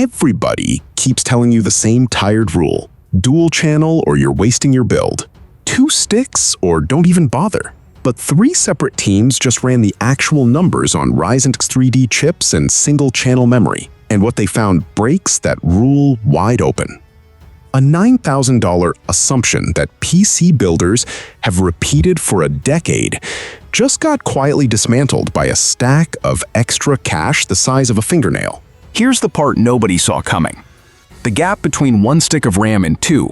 everybody keeps telling you the same tired rule. Dual channel or you're wasting your build. 2 sticks or don't even bother. But 3 separate teams just ran the actual numbers on Ryzen X3D chips and single-channel memory, and what they found breaks that rule wide open. A $9,000 assumption that PC builders have repeated for a decade just got quietly dismantled by a stack of extra cache the size of a fingernail. Here's the part nobody saw coming. The gap between 1 stick of RAM and 2,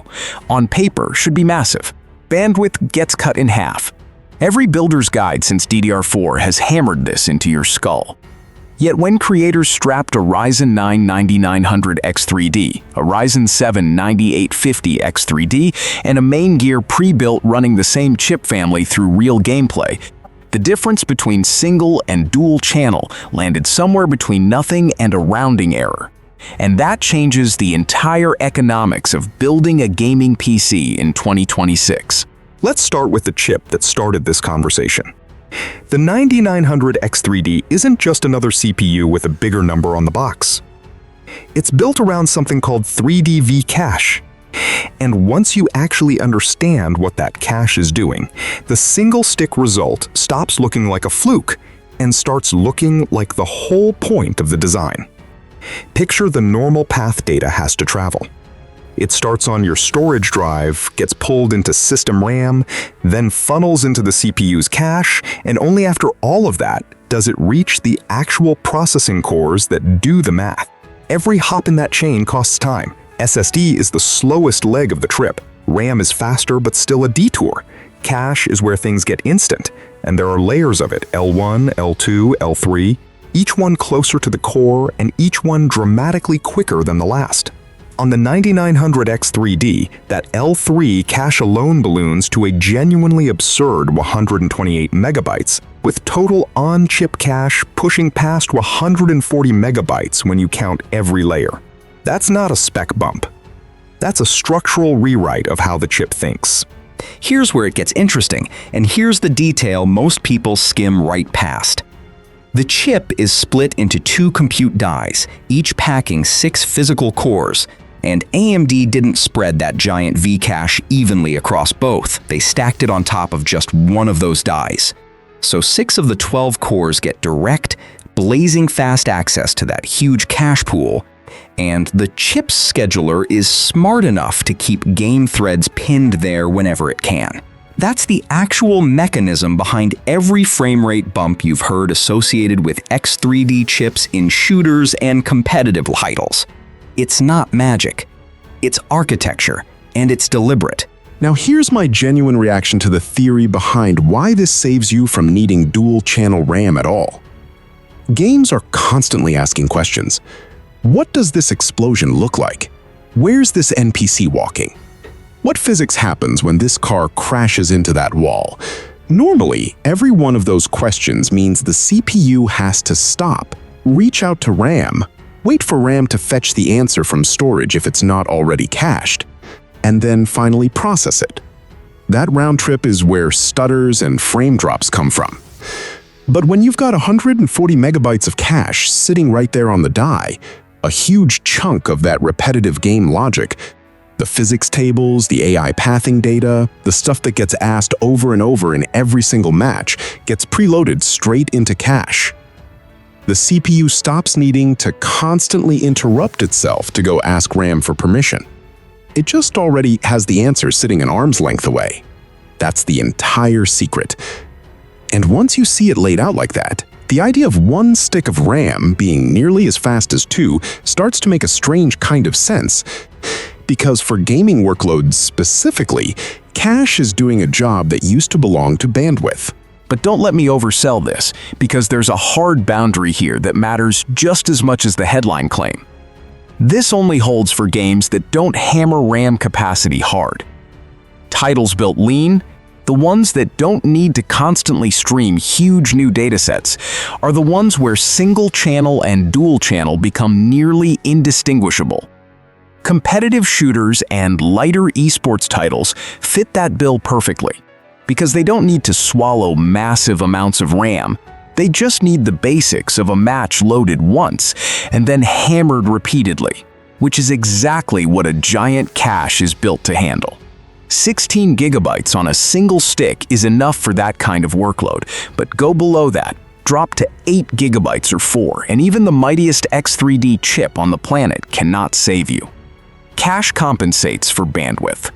on paper, should be massive. Bandwidth gets cut in half. Every builder's guide since DDR4 has hammered this into your skull. Yet when creators strapped a Ryzen 9 9900 X3D, a Ryzen 7 9850 X3D, and a main gear pre-built running the same chip family through real gameplay, the difference between single and dual channel landed somewhere between nothing and a rounding error. And that changes the entire economics of building a gaming PC in 2026. Let's start with the chip that started this conversation. The 9900 X3D isn't just another CPU with a bigger number on the box. It's built around something called 3D V-cache. And once you actually understand what that cache is doing, the single-stick result stops looking like a fluke and starts looking like the whole point of the design. Picture the normal path data has to travel. It starts on your storage drive, gets pulled into system RAM, then funnels into the CPU's cache, and only after all of that does it reach the actual processing cores that do the math. Every hop in that chain costs time. SSD is the slowest leg of the trip. RAM is faster but still a detour. Cache is where things get instant, and there are layers of it, L1, L2, L3, each one closer to the core and each one dramatically quicker than the last. On the 9900 X3D, that L3 cache alone balloons to a genuinely absurd 128 megabytes, with total on-chip cache pushing past 140 megabytes when you count every layer. That's not a spec bump. That's a structural rewrite of how the chip thinks. Here's where it gets interesting, and here's the detail most people skim right past. The chip is split into 2 compute dies, each packing 6 physical cores, and AMD didn't spread that giant V-cache evenly across both. They stacked it on top of just one of those dies. So 6 of the 12 cores get direct, blazing fast access to that huge cache pool, and the chip's scheduler is smart enough to keep game threads pinned there whenever it can. That's the actual mechanism behind every frame rate bump you've heard associated with X3D chips in shooters and competitive titles. It's not magic. It's architecture, and it's deliberate. Now here's my genuine reaction to the theory behind why this saves you from needing dual-channel RAM at all. Games are constantly asking questions. What does this explosion look like? Where's this NPC walking? What physics happens when this car crashes into that wall? Normally, every one of those questions means the CPU has to stop, reach out to RAM, wait for RAM to fetch the answer from storage if it's not already cached, and then finally process it. That round trip is where stutters and frame drops come from. But when you've got 140 megabytes of cache sitting right there on the die, a huge chunk of that repetitive game logic, the physics tables, the AI pathing data, the stuff that gets asked over and over in every single match, gets preloaded straight into cache. The CPU stops needing to constantly interrupt itself to go ask RAM for permission. It just already has the answer sitting an arm's length away. That's the entire secret. And once you see it laid out like that, the idea of 1 stick of RAM being nearly as fast as 2 starts to make a strange kind of sense. Because for gaming workloads specifically, cache is doing a job that used to belong to bandwidth. But don't let me oversell this, because there's a hard boundary here that matters just as much as the headline claim. This only holds for games that don't hammer RAM capacity hard. Titles built lean, the ones that don't need to constantly stream huge new datasets, are the ones where single-channel and dual-channel become nearly indistinguishable. Competitive shooters and lighter esports titles fit that bill perfectly, because they don't need to swallow massive amounts of RAM. They just need the basics of a match loaded once and then hammered repeatedly, which is exactly what a giant cache is built to handle. 16 gigabytes on a single stick is enough for that kind of workload, but go below that, drop to 8 gigabytes or 4, and even the mightiest X3D chip on the planet cannot save you. Cache compensates for bandwidth.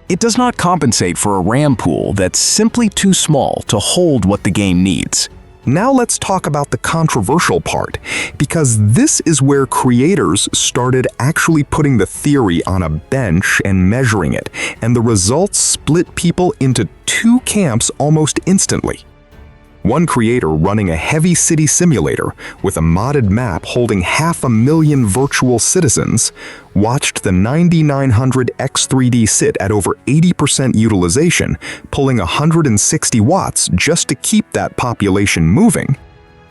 It does not compensate for a RAM pool that's simply too small to hold what the game needs. Now let's talk about the controversial part, because this is where creators started actually putting the theory on a bench and measuring it, and the results split people into two camps almost instantly. One creator running a heavy city simulator with a modded map holding 500,000 virtual citizens watched the 9900 X3D sit at over 80% utilization, pulling 160 watts just to keep that population moving.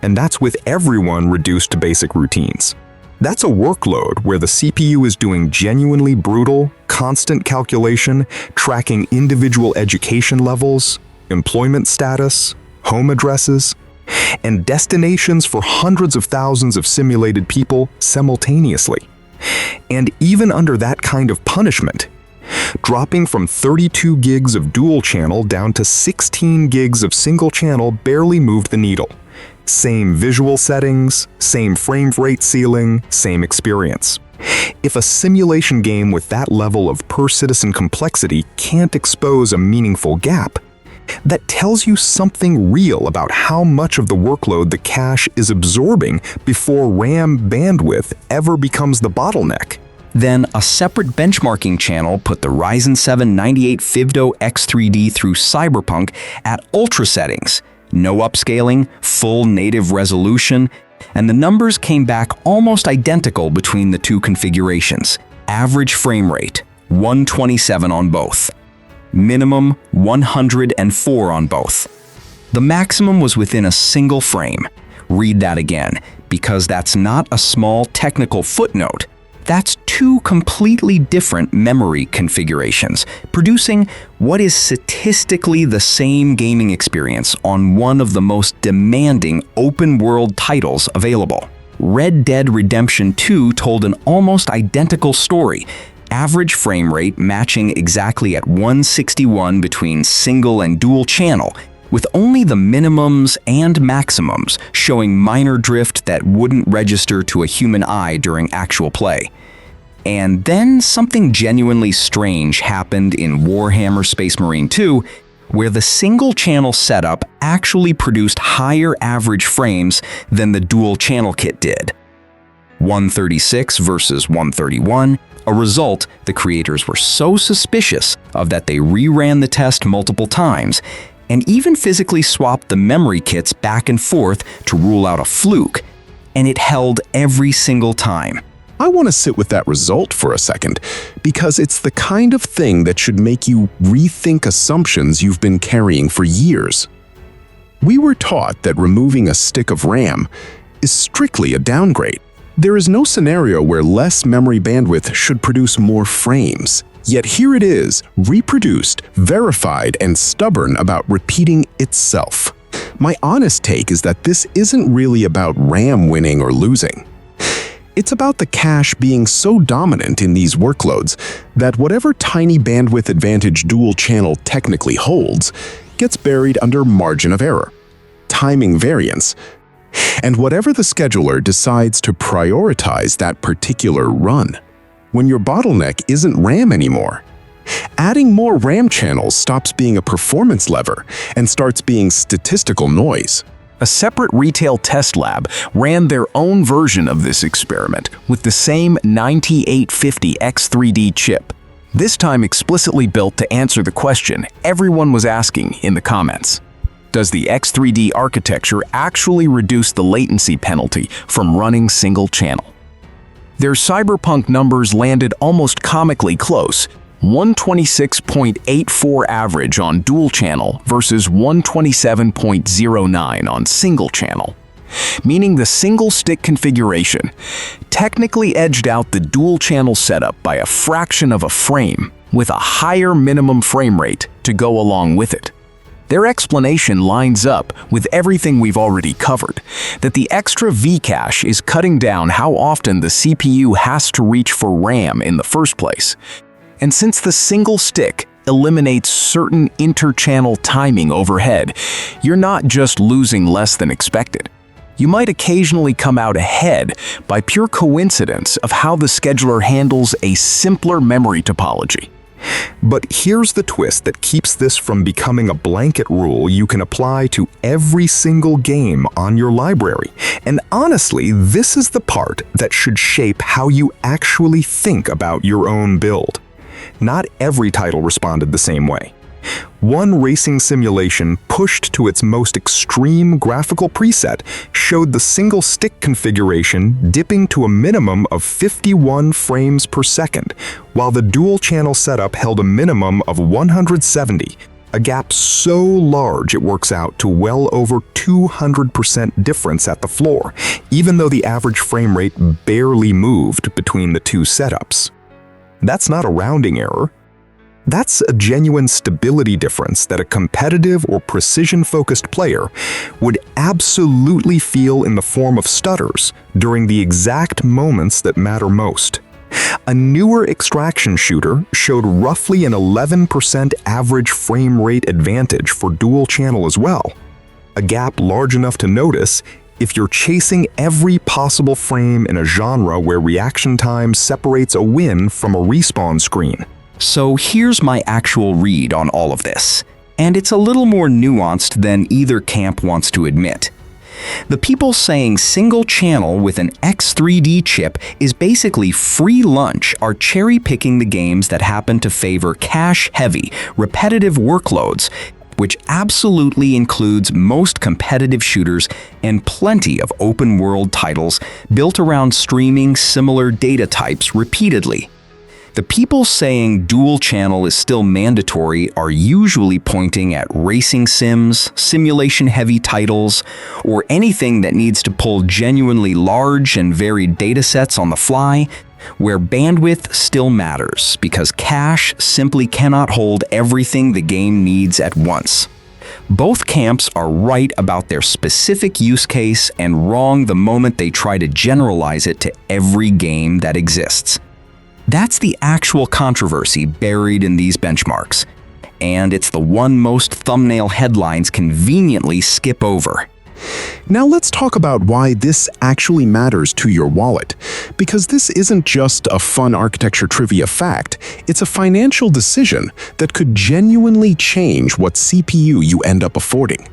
And that's with everyone reduced to basic routines. That's a workload where the CPU is doing genuinely brutal, constant calculation, tracking individual education levels, employment status, home addresses, and destinations for hundreds of thousands of simulated people simultaneously. And even under that kind of punishment, dropping from 32 gigs of dual channel down to 16 gigs of single channel barely moved the needle. Same visual settings, same frame rate ceiling, same experience. If a simulation game with that level of per-citizen complexity can't expose a meaningful gap, that tells you something real about how much of the workload the cache is absorbing before RAM bandwidth ever becomes the bottleneck. Then a separate benchmarking channel put the Ryzen 7 9850 X3D through Cyberpunk at ultra settings, no upscaling, full native resolution, and the numbers came back almost identical between the two configurations. Average frame rate, 127 on both. Minimum 104 on both. The maximum was within a single frame. Read that again, because that's not a small technical footnote. That's two completely different memory configurations, producing what is statistically the same gaming experience on one of the most demanding open-world titles available. Red Dead Redemption 2 told an almost identical story, average frame rate matching exactly at 161 between single and dual channel, with only the minimums and maximums showing minor drift that wouldn't register to a human eye during actual play. And then something genuinely strange happened in Warhammer Space Marine 2, where the single channel setup actually produced higher average frames than the dual channel kit did. 136 versus 131, a result the creators were so suspicious of that they reran the test multiple times, and even physically swapped the memory kits back and forth to rule out a fluke, and it held every single time. I want to sit with that result for a second, because it's the kind of thing that should make you rethink assumptions you've been carrying for years. We were taught that removing a stick of RAM is strictly a downgrade. There is no scenario where less memory bandwidth should produce more frames. Yet here it is, reproduced, verified, and stubborn about repeating itself. My honest take is that this isn't really about RAM winning or losing. It's about the cache being so dominant in these workloads that whatever tiny bandwidth advantage dual channel technically holds gets buried under margin of error, timing variance, and whatever the scheduler decides to prioritize that particular run. When your bottleneck isn't RAM anymore, adding more RAM channels stops being a performance lever and starts being statistical noise. A separate retail test lab ran their own version of this experiment with the same 9850 X3D chip, this time explicitly built to answer the question everyone was asking in the comments. Does the X3D architecture actually reduce the latency penalty from running single channel? Their Cyberpunk numbers landed almost comically close, 126.84 average on dual channel versus 127.09 on single channel, meaning the single stick configuration technically edged out the dual channel setup by a fraction of a frame with a higher minimum frame rate to go along with it. Their explanation lines up with everything we've already covered, that the extra V-cache is cutting down how often the CPU has to reach for RAM in the first place. And since the single stick eliminates certain inter-channel timing overhead, you're not just losing less than expected. You might occasionally come out ahead by pure coincidence of how the scheduler handles a simpler memory topology. But here's the twist that keeps this from becoming a blanket rule you can apply to every single game on your library. And honestly, this is the part that should shape how you actually think about your own build. Not every title responded the same way. One racing simulation pushed to its most extreme graphical preset showed the single stick configuration dipping to a minimum of 51 frames per second, while the dual channel setup held a minimum of 170, a gap so large it works out to well over 200% difference at the floor, even though the average frame rate barely moved between the two setups. That's not a rounding error. That's a genuine stability difference that a competitive or precision-focused player would absolutely feel in the form of stutters during the exact moments that matter most. A newer extraction shooter showed roughly an 11% average frame rate advantage for dual channel as well, a gap large enough to notice if you're chasing every possible frame in a genre where reaction time separates a win from a respawn screen. So here's my actual read on all of this, and it's a little more nuanced than either camp wants to admit. The people saying single channel with an X3D chip is basically free lunch are cherry-picking the games that happen to favor cache-heavy, repetitive workloads, which absolutely includes most competitive shooters and plenty of open-world titles built around streaming similar data types repeatedly. The people saying dual channel is still mandatory are usually pointing at racing sims, simulation-heavy titles, or anything that needs to pull genuinely large and varied datasets on the fly, where bandwidth still matters because cache simply cannot hold everything the game needs at once. Both camps are right about their specific use case and wrong the moment they try to generalize it to every game that exists. That's the actual controversy buried in these benchmarks, and it's the one most thumbnail headlines conveniently skip over. Now let's talk about why this actually matters to your wallet, because this isn't just a fun architecture trivia fact, it's a financial decision that could genuinely change what CPU you end up affording.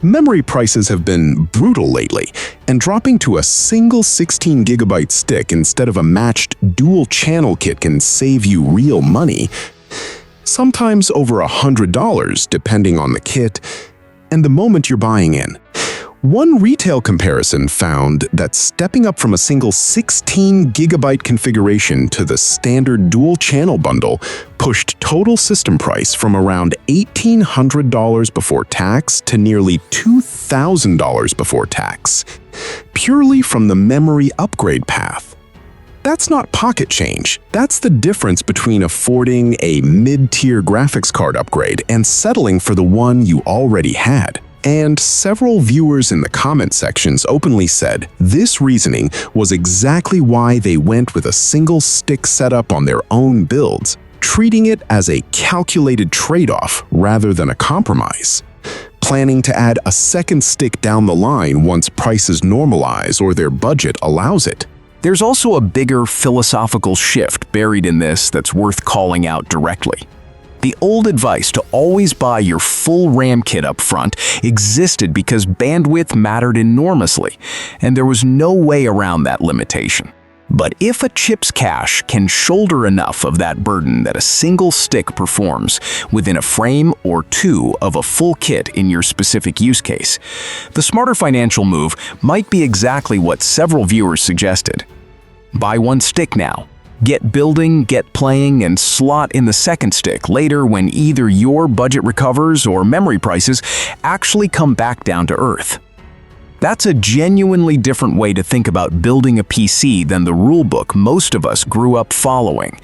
Memory prices have been brutal lately, and dropping to a single 16GB stick instead of a matched dual-channel kit can save you real money, sometimes over $100 depending on the kit and the moment you're buying in. One retail comparison found that stepping up from a single 16GB configuration to the standard dual-channel bundle pushed total system price from around $1,800 before tax to nearly $2,000 before tax, purely from the memory upgrade path. That's not pocket change. That's the difference between affording a mid-tier graphics card upgrade and settling for the one you already had. And several viewers in the comment sections openly said this reasoning was exactly why they went with a single stick setup on their own builds, treating it as a calculated trade-off rather than a compromise, planning to add a second stick down the line once prices normalize or their budget allows it. There's also a bigger philosophical shift buried in this that's worth calling out directly. The old advice to always buy your full RAM kit up front existed because bandwidth mattered enormously, and there was no way around that limitation. But if a chip's cache can shoulder enough of that burden that a single stick performs within a frame or two of a full kit in your specific use case, the smarter financial move might be exactly what several viewers suggested. Buy one stick now. Get building, get playing, and slot in the second stick later when either your budget recovers or memory prices actually come back down to earth. That's a genuinely different way to think about building a PC than the rulebook most of us grew up following.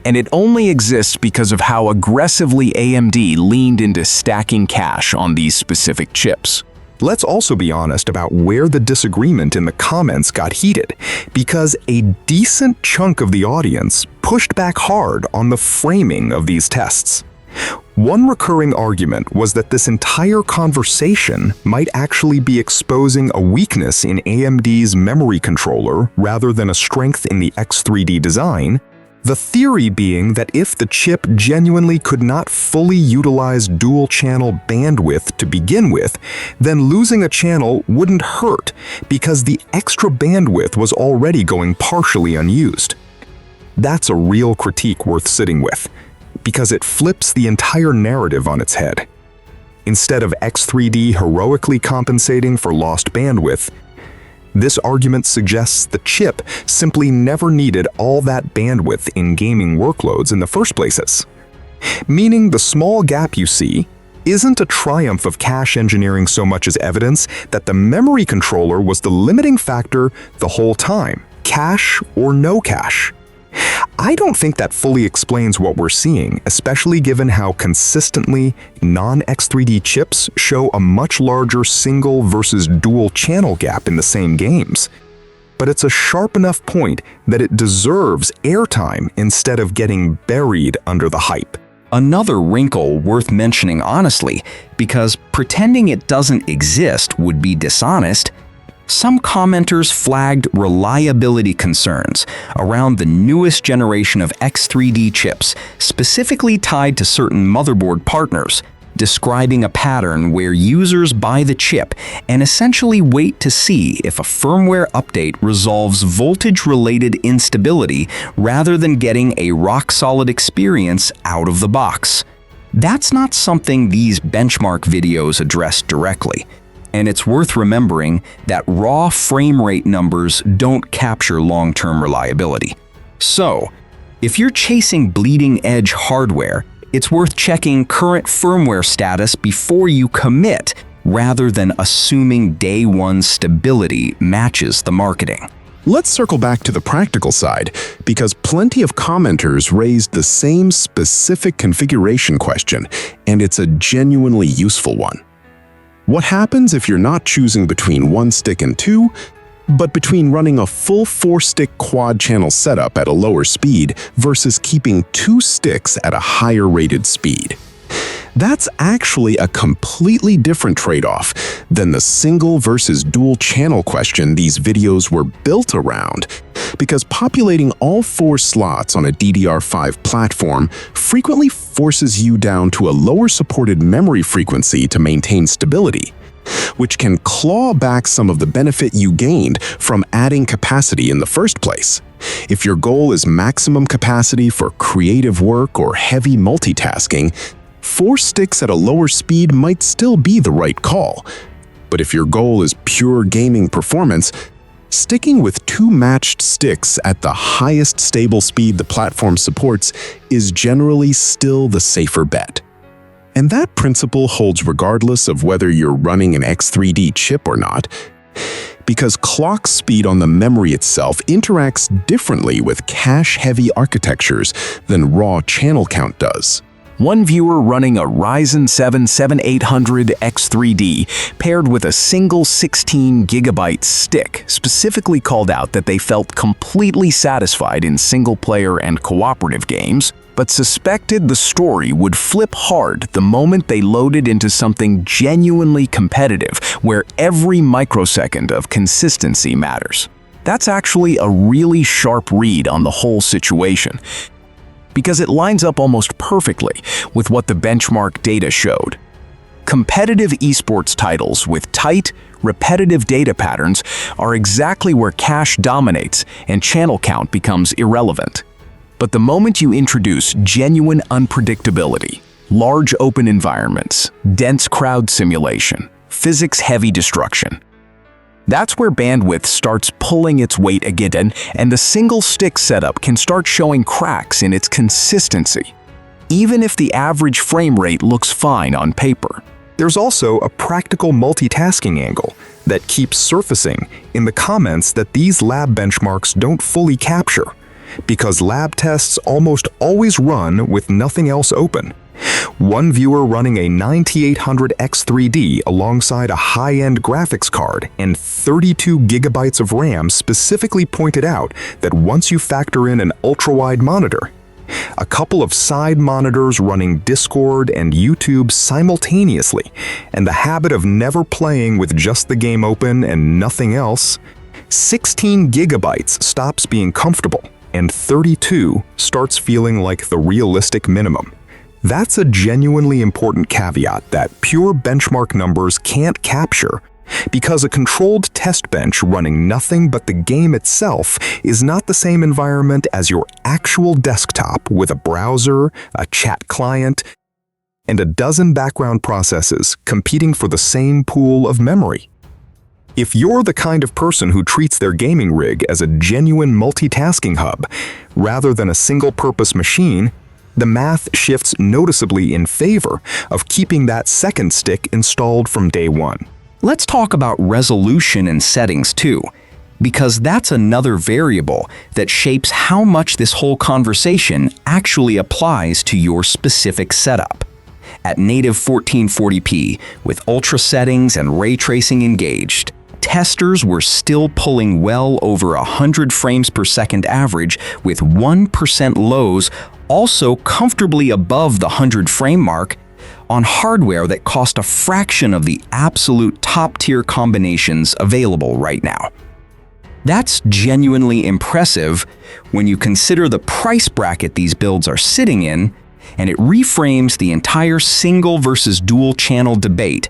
And it only exists because of how aggressively AMD leaned into stacking cash on these specific chips. Let's also be honest about where the disagreement in the comments got heated, because a decent chunk of the audience pushed back hard on the framing of these tests. One recurring argument was that this entire conversation might actually be exposing a weakness in AMD's memory controller rather than a strength in the X3D design, the theory being that if the chip genuinely could not fully utilize dual-channel bandwidth to begin with, then losing a channel wouldn't hurt because the extra bandwidth was already going partially unused. That's a real critique worth sitting with, because it flips the entire narrative on its head. Instead of X3D heroically compensating for lost bandwidth, this argument suggests the chip simply never needed all that bandwidth in gaming workloads in the first places. Meaning the small gap you see isn't a triumph of cache engineering so much as evidence that the memory controller was the limiting factor the whole time, cache or no cache. I don't think that fully explains what we're seeing, especially given how consistently non-X3D chips show a much larger single versus dual channel gap in the same games. But it's a sharp enough point that it deserves airtime instead of getting buried under the hype. Another wrinkle worth mentioning honestly, because pretending it doesn't exist would be dishonest, some commenters flagged reliability concerns around the newest generation of X3D chips, specifically tied to certain motherboard partners, describing a pattern where users buy the chip and essentially wait to see if a firmware update resolves voltage-related instability rather than getting a rock-solid experience out of the box. That's not something these benchmark videos address directly. And it's worth remembering that raw frame rate numbers don't capture long-term reliability. So, if you're chasing bleeding-edge hardware, it's worth checking current firmware status before you commit, rather than assuming day one stability matches the marketing. Let's circle back to the practical side, because plenty of commenters raised the same specific configuration question, and it's a genuinely useful one. What happens if you're not choosing between one stick and two, but between running a full 4-stick quad-channel setup at a lower speed versus keeping 2 sticks at a higher rated speed? That's actually a completely different trade-off than the single versus dual channel question these videos were built around, because populating all 4 slots on a DDR5 platform frequently forces you down to a lower supported memory frequency to maintain stability, which can claw back some of the benefit you gained from adding capacity in the first place. If your goal is maximum capacity for creative work or heavy multitasking, 4 sticks at a lower speed might still be the right call. But if your goal is pure gaming performance, sticking with 2 matched sticks at the highest stable speed the platform supports is generally still the safer bet. And that principle holds regardless of whether you're running an X3D chip or not, because clock speed on the memory itself interacts differently with cache-heavy architectures than raw channel count does. One viewer running a Ryzen 7 7800 X3D paired with a single 16GB stick specifically called out that they felt completely satisfied in single-player and cooperative games, but suspected the story would flip hard the moment they loaded into something genuinely competitive where every microsecond of consistency matters. That's actually a really sharp read on the whole situation, because it lines up almost perfectly with what the benchmark data showed. Competitive esports titles with tight, repetitive data patterns are exactly where cache dominates and channel count becomes irrelevant. But the moment you introduce genuine unpredictability, large open environments, dense crowd simulation, physics-heavy destruction, that's where bandwidth starts pulling its weight again, and the single-stick setup can start showing cracks in its consistency, even if the average frame rate looks fine on paper. There's also a practical multitasking angle that keeps surfacing in the comments that these lab benchmarks don't fully capture, because lab tests almost always run with nothing else open. One viewer running a 9800 X3D alongside a high-end graphics card and 32 gigabytes of RAM specifically pointed out that once you factor in an ultra-wide monitor, a couple of side monitors running Discord and YouTube simultaneously, and the habit of never playing with just the game open and nothing else, 16 gigabytes stops being comfortable, and 32 starts feeling like the realistic minimum. That's a genuinely important caveat that pure benchmark numbers can't capture, because a controlled test bench running nothing but the game itself is not the same environment as your actual desktop with a browser, a chat client, and a dozen background processes competing for the same pool of memory. If you're the kind of person who treats their gaming rig as a genuine multitasking hub rather than a single-purpose machine, the math shifts noticeably in favor of keeping that second stick installed from day one. Let's talk about resolution and settings too, because that's another variable that shapes how much this whole conversation actually applies to your specific setup. At native 1440p, with ultra settings and ray tracing engaged, testers were still pulling well over 100 frames per second average, with 1% lows also comfortably above the 100 frame mark on hardware that cost a fraction of the absolute top-tier combinations available right now. That's genuinely impressive when you consider the price bracket these builds are sitting in, and it reframes the entire single versus dual channel debate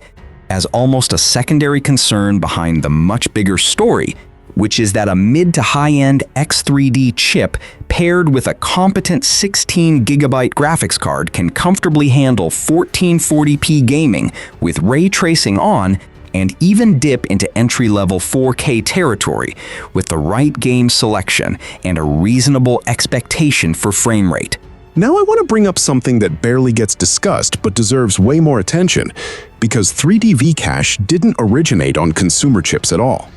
as almost a secondary concern behind the much bigger story, which is that a mid to high-end X3D chip paired with a competent 16 gigabyte graphics card can comfortably handle 1440p gaming with ray tracing on and even dip into entry-level 4K territory with the right game selection and a reasonable expectation for frame rate. Now I want to bring up something that barely gets discussed but deserves way more attention, because 3D V-Cache didn't originate on consumer chips at all.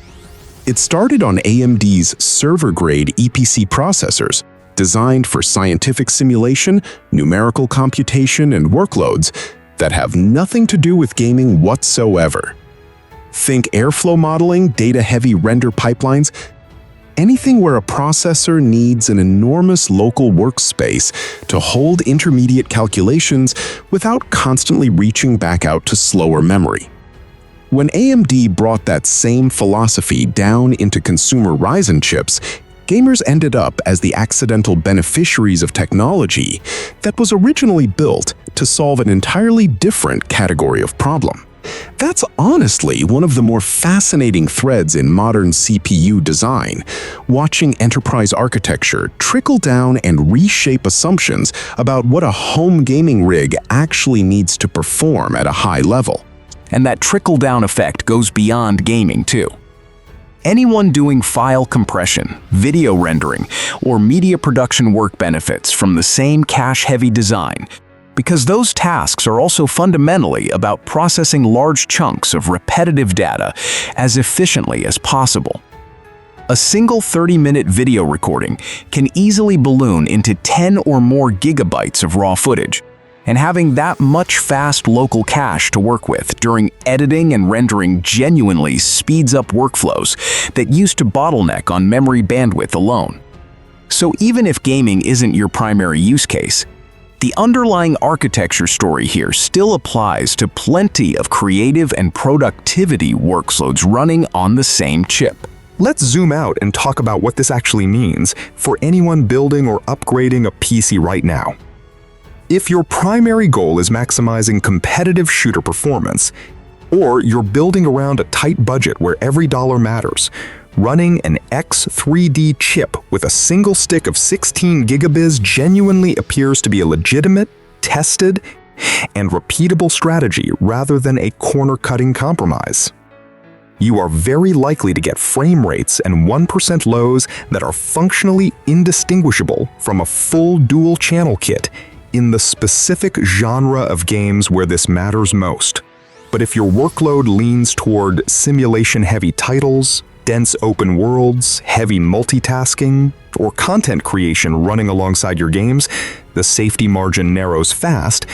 It started on AMD's server-grade EPC processors, designed for scientific simulation, numerical computation, and workloads that have nothing to do with gaming whatsoever. Think airflow modeling, data-heavy render pipelines, anything where a processor needs an enormous local workspace to hold intermediate calculations without constantly reaching back out to slower memory. When AMD brought that same philosophy down into consumer Ryzen chips, gamers ended up as the accidental beneficiaries of technology that was originally built to solve an entirely different category of problem. That's honestly one of the more fascinating threads in modern CPU design, watching enterprise architecture trickle down and reshape assumptions about what a home gaming rig actually needs to perform at a high level. And that trickle-down effect goes beyond gaming too. Anyone doing file compression, video rendering, or media production work benefits from the same cache-heavy design, because those tasks are also fundamentally about processing large chunks of repetitive data as efficiently as possible. A single 30-minute video recording can easily balloon into 10 or more gigabytes of raw footage, and having that much fast local cache to work with during editing and rendering genuinely speeds up workflows that used to bottleneck on memory bandwidth alone. So even if gaming isn't your primary use case, the underlying architecture story here still applies to plenty of creative and productivity workloads running on the same chip. Let's zoom out and talk about what this actually means for anyone building or upgrading a PC right now. If your primary goal is maximizing competitive shooter performance, or you're building around a tight budget where every dollar matters, running an X3D chip with a single stick of 16 gigabits genuinely appears to be a legitimate, tested, and repeatable strategy rather than a corner-cutting compromise. You are very likely to get frame rates and 1% lows that are functionally indistinguishable from a full dual-channel kit in the specific genre of games where this matters most. But if your workload leans toward simulation-heavy titles, dense open worlds, heavy multitasking, or content creation running alongside your games, the safety margin narrows fast,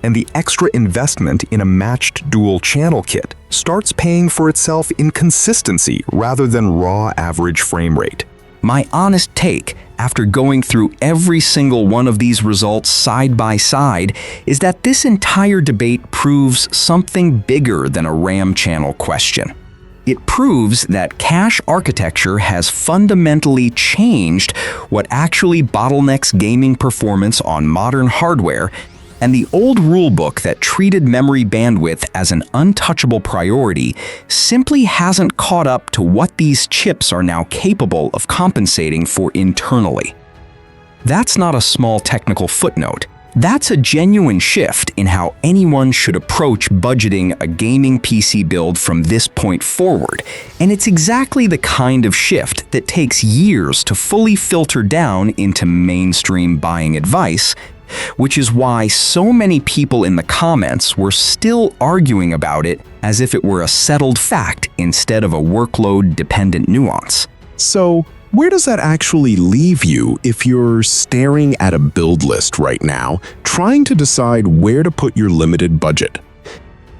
and the extra investment in a matched dual-channel kit starts paying for itself in consistency rather than raw average frame rate. My honest take, after going through every single one of these results side by side, is that this entire debate proves something bigger than a RAM channel question. It proves that cache architecture has fundamentally changed what actually bottlenecks gaming performance on modern hardware, and the old rulebook that treated memory bandwidth as an untouchable priority simply hasn't caught up to what these chips are now capable of compensating for internally. That's not a small technical footnote. That's a genuine shift in how anyone should approach budgeting a gaming PC build from this point forward, and it's exactly the kind of shift that takes years to fully filter down into mainstream buying advice, which is why so many people in the comments were still arguing about it as if it were a settled fact instead of a workload-dependent nuance. So, where does that actually leave you if you're staring at a build list right now, trying to decide where to put your limited budget?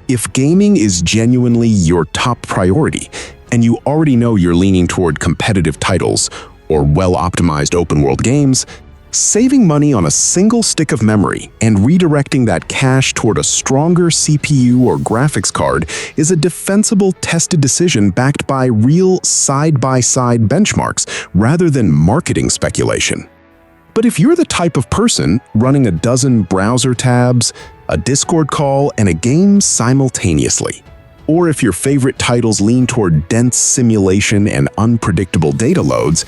If gaming is genuinely your top priority, and you already know you're leaning toward competitive titles or well-optimized open-world games, saving money on a single stick of memory and redirecting that cash toward a stronger CPU or graphics card is a defensible, tested decision backed by real side-by-side benchmarks rather than marketing speculation. But if you're the type of person running a dozen browser tabs, a Discord call, and a game simultaneously, or if your favorite titles lean toward dense simulation and unpredictable data loads,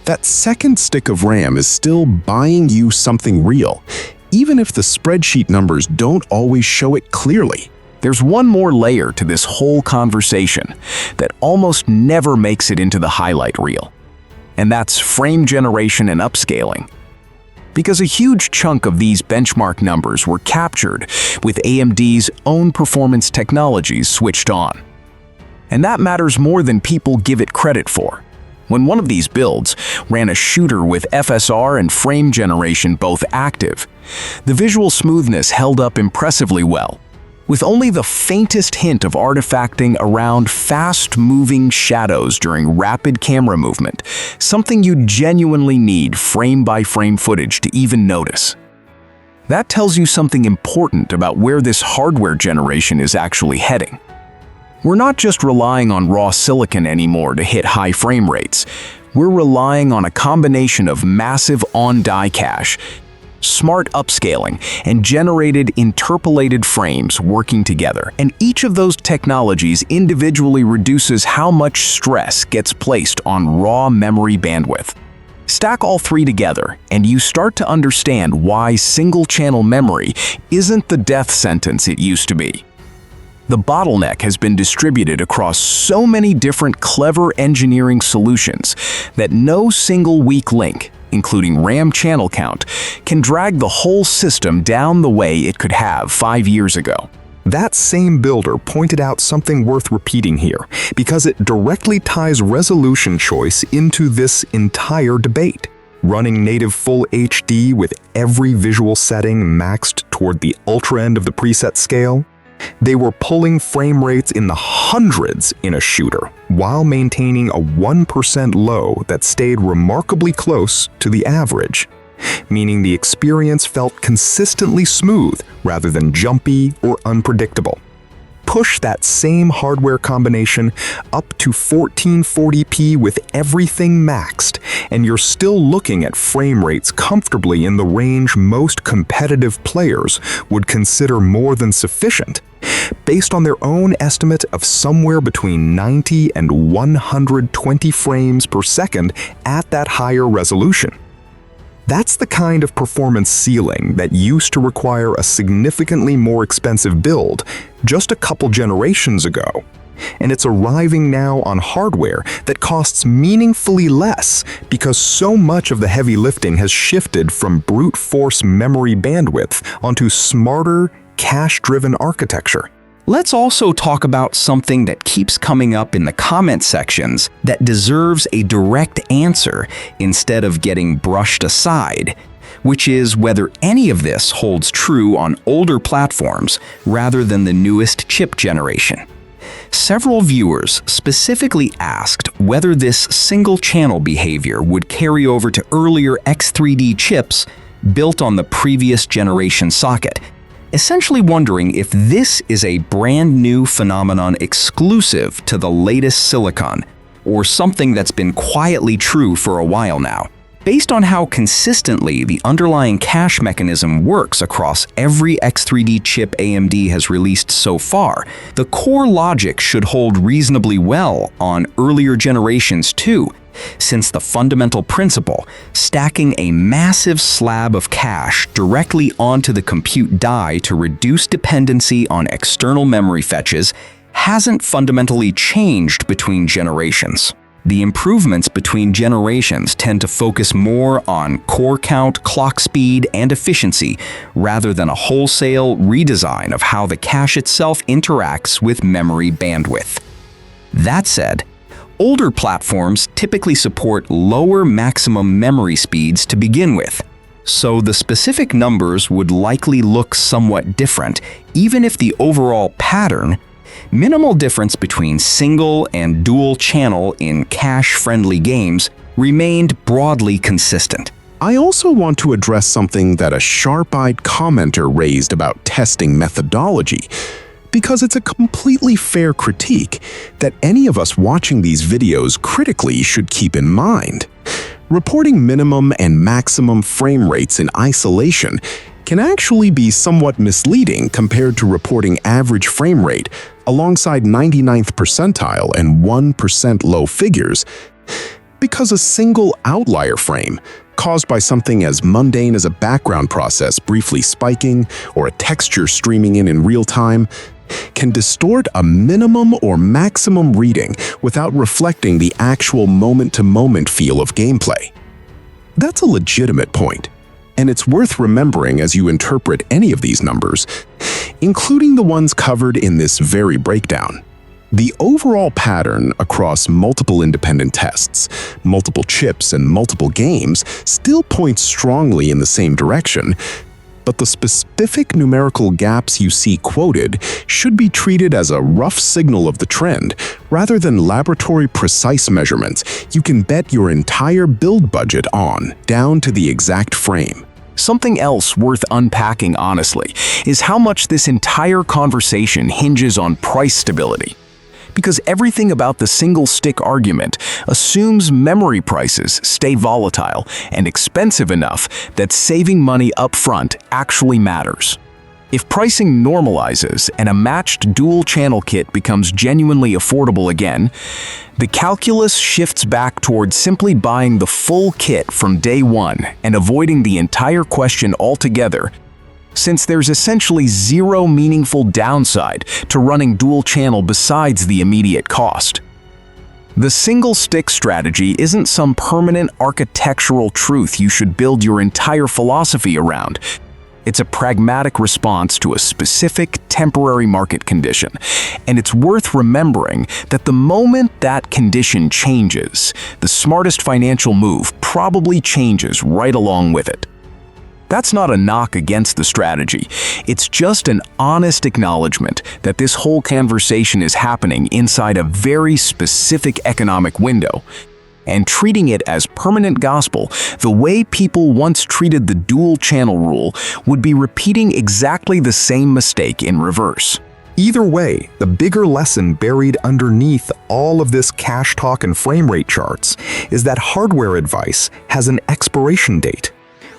that second stick of RAM is still buying you something real, even if the spreadsheet numbers don't always show it clearly. There's one more layer to this whole conversation that almost never makes it into the highlight reel, and that's frame generation and upscaling. Because a huge chunk of these benchmark numbers were captured with AMD's own performance technologies switched on. And that matters more than people give it credit for. When one of these builds ran a shooter with FSR and frame generation both active, the visual smoothness held up impressively well, with only the faintest hint of artifacting around fast-moving shadows during rapid camera movement, something you genuinely need frame-by-frame footage to even notice. That tells you something important about where this hardware generation is actually heading. We're not just relying on raw silicon anymore to hit high frame rates. We're relying on a combination of massive on-die cache, smart upscaling, and generated interpolated frames working together. And each of those technologies individually reduces how much stress gets placed on raw memory bandwidth. Stack all three together, and you start to understand why single-channel memory isn't the death sentence it used to be. The bottleneck has been distributed across so many different clever engineering solutions that no single weak link, including RAM channel count, can drag the whole system down the way it could have 5 years ago. That same builder pointed out something worth repeating here, because it directly ties resolution choice into this entire debate. Running native full HD with every visual setting maxed toward the ultra end of the preset scale, they were pulling frame rates in the hundreds in a shooter, while maintaining a 1% low that stayed remarkably close to the average, meaning the experience felt consistently smooth rather than jumpy or unpredictable. Push that same hardware combination up to 1440p with everything maxed, and you're still looking at frame rates comfortably in the range most competitive players would consider more than sufficient, based on their own estimate of somewhere between 90 and 120 frames per second at that higher resolution. That's the kind of performance ceiling that used to require a significantly more expensive build just a couple generations ago. And it's arriving now on hardware that costs meaningfully less because so much of the heavy lifting has shifted from brute force memory bandwidth onto smarter, cache-driven architecture. Let's also talk about something that keeps coming up in the comment sections that deserves a direct answer instead of getting brushed aside, which is whether any of this holds true on older platforms rather than the newest chip generation. Several viewers specifically asked whether this single-channel behavior would carry over to earlier X3D chips built on the previous generation socket, essentially wondering if this is a brand new phenomenon exclusive to the latest silicon, or something that's been quietly true for a while now. Based on how consistently the underlying cache mechanism works across every X3D chip AMD has released so far, the core logic should hold reasonably well on earlier generations too, since the fundamental principle, stacking a massive slab of cache directly onto the compute die to reduce dependency on external memory fetches, hasn't fundamentally changed between generations. The improvements between generations tend to focus more on core count, clock speed, and efficiency, rather than a wholesale redesign of how the cache itself interacts with memory bandwidth. That said, older platforms typically support lower maximum memory speeds to begin with, so the specific numbers would likely look somewhat different, even if the overall pattern, minimal difference between single and dual channel in cache-friendly games, remained broadly consistent. I also want to address something that a sharp-eyed commenter raised about testing methodology, because it's a completely fair critique that any of us watching these videos critically should keep in mind. Reporting minimum and maximum frame rates in isolation can actually be somewhat misleading compared to reporting average frame rate alongside 99th percentile and 1% low figures, because a single outlier frame caused by something as mundane as a background process briefly spiking or a texture streaming in real time can distort a minimum or maximum reading without reflecting the actual moment-to-moment feel of gameplay. That's a legitimate point, and it's worth remembering as you interpret any of these numbers, including the ones covered in this very breakdown. The overall pattern across multiple independent tests, multiple chips, and multiple games still points strongly in the same direction, but the specific numerical gaps you see quoted should be treated as a rough signal of the trend, rather than laboratory-precise measurements you can bet your entire build budget on, down to the exact frame. Something else worth unpacking honestly is how much this entire conversation hinges on price stability. Because everything about the single-stick argument assumes memory prices stay volatile and expensive enough that saving money up front actually matters. If pricing normalizes and a matched dual-channel kit becomes genuinely affordable again, the calculus shifts back towards simply buying the full kit from day one and avoiding the entire question altogether, since there's essentially zero meaningful downside to running dual-channel besides the immediate cost. The single-stick strategy isn't some permanent architectural truth you should build your entire philosophy around. It's a pragmatic response to a specific temporary market condition, and it's worth remembering that the moment that condition changes, the smartest financial move probably changes right along with it. That's not a knock against the strategy. It's just an honest acknowledgement that this whole conversation is happening inside a very specific economic window. And treating it as permanent gospel, the way people once treated the dual-channel rule, would be repeating exactly the same mistake in reverse. Either way, the bigger lesson buried underneath all of this cache talk and frame rate charts is that hardware advice has an expiration date.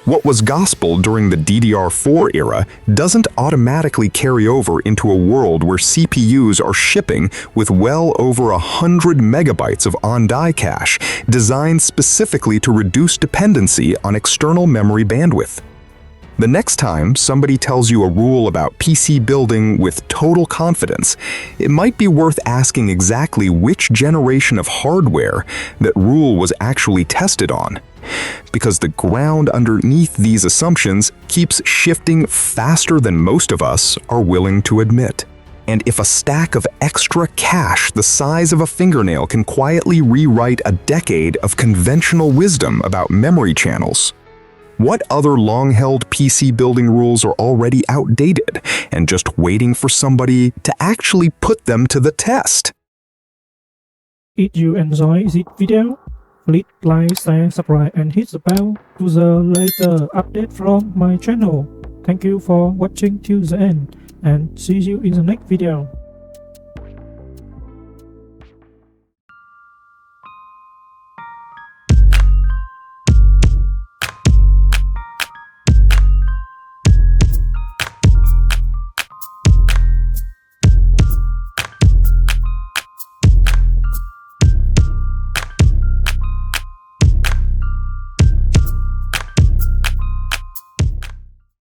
What was gospel during the DDR4 era doesn't automatically carry over into a world where CPUs are shipping with well over 100 megabytes of on-die cache, designed specifically to reduce dependency on external memory bandwidth. The next time somebody tells you a rule about PC building with total confidence, it might be worth asking exactly which generation of hardware that rule was actually tested on. Because the ground underneath these assumptions keeps shifting faster than most of us are willing to admit. And if a stack of extra cash the size of a fingernail can quietly rewrite a decade of conventional wisdom about memory channels, what other long-held PC building rules are already outdated and just waiting for somebody to actually put them to the test? If you enjoy this video, please like, share, subscribe and hit the bell to the latest update from my channel. Thank you for watching till the end and see you in the next video.